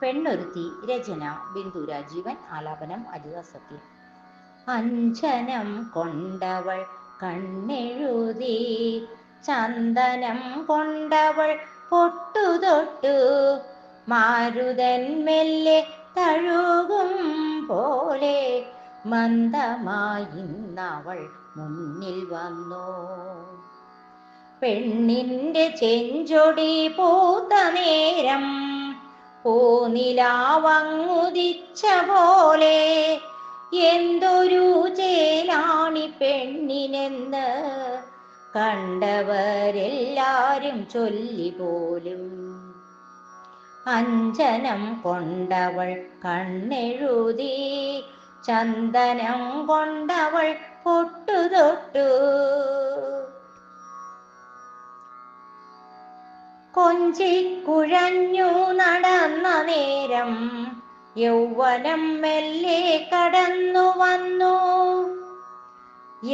പെണ്ണൊരുത്തി. രചന ബിന്ദു രാജീവൻ. ആലാപനം അജിത സത്യം. അഞ്ജനം കൊണ്ടവൾ കണ്ണെഴുതി, ചന്ദനം കൊണ്ടവൾ പൊട്ടുതൊട്ടു, മാരുതൻ മെല്ലെ തഴുകും പോലെ മന്ദമായിന്നവൾ മുന്നിൽ വന്നു. പെണ്ണിന്റെ ചെഞ്ചൊടി പൂത്ത നേരം പൂനിലാവങ്ങുദിച്ച പോലെ, എന്തൊരു ചേലാണി പെണ്ണിനെന്ന് കണ്ടവരെല്ലാരും ചൊല്ലിപ്പോലും. അഞ്ജനം കൊണ്ടവൾ കണ്ണെഴുതി, ചന്ദനം കൊണ്ടവൾ പൊട്ടുതൊട്ടു, കൊഞ്ചിക്കുഴഞ്ഞു നടന്ന നേരം യൗവനം മെല്ലെ കടന്നു വന്നു.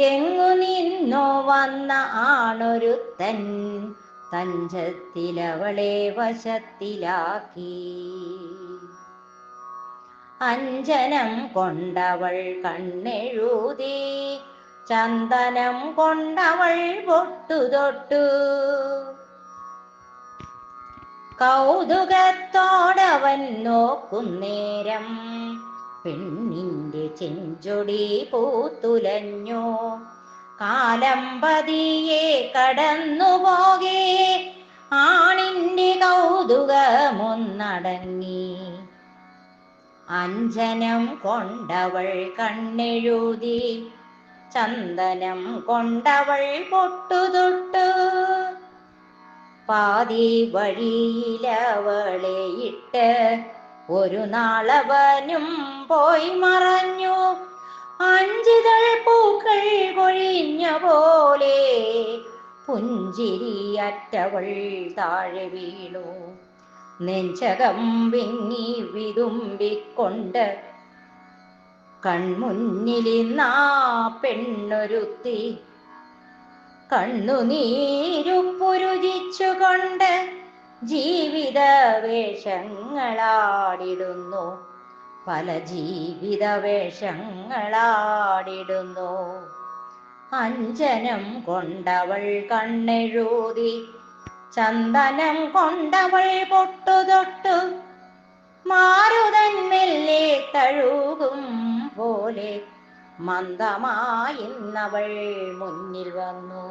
എങ്ങു നിന്നോ വന്ന ആണൊരുത്തൻ തഞ്ചത്തിലവളെ വശത്തിലാക്കി. അഞ്ജനം കൊണ്ടവൾ കണ്ണെഴുതി, ചന്ദനം കൊണ്ടവൾ പൊട്ടുതൊട്ടു, കൗതുകത്തോടവൻ നോക്കുന്നേരം പെണ്ണിന്റെ ചെഞ്ചൊടി പൂത്തുലഞ്ഞു. കാലം പതിയെ കടന്നുപോകെ ആണിന്റെ കൗതുകമൊന്നടങ്ങി. അഞ്ജനം കൊണ്ടവൾ കണ്ണെഴുതി, ചന്ദനം കൊണ്ടവൾ പൊട്ടുതൊട്ടു, പാതി വഴിയിലവളെ ഇട്ട് ഒരു നാളവനും പോയി മറഞ്ഞു. അഞ്ചിതൾ പൂക്കൾ കൊഴിഞ്ഞ പോലെ പുഞ്ചിരിയറ്റവൾ താഴെ വീണു. നെഞ്ചകം വിങ്ങി വിതുമ്പിക്കൊണ്ട് കൺമുന്നിലിന്നാ പെണ്ണൊരുത്തി കണ്ണുനീരുപ്പുരുചിച്ചുകൊണ്ട് ജീവിത വേഷങ്ങളാടിടുന്നു, പല ജീവിത വേഷങ്ങളാടിടുന്നു. അഞ്ജനം കൊണ്ടവൾ കണ്ണെഴുതി, ചന്ദനം കൊണ്ടവൾ പൊട്ടുതൊട്ടു, മാരുതൻ മെല്ലെ തഴുകും പോലെ മന്ദമായിന്നവൾ മുന്നിൽ വന്നു.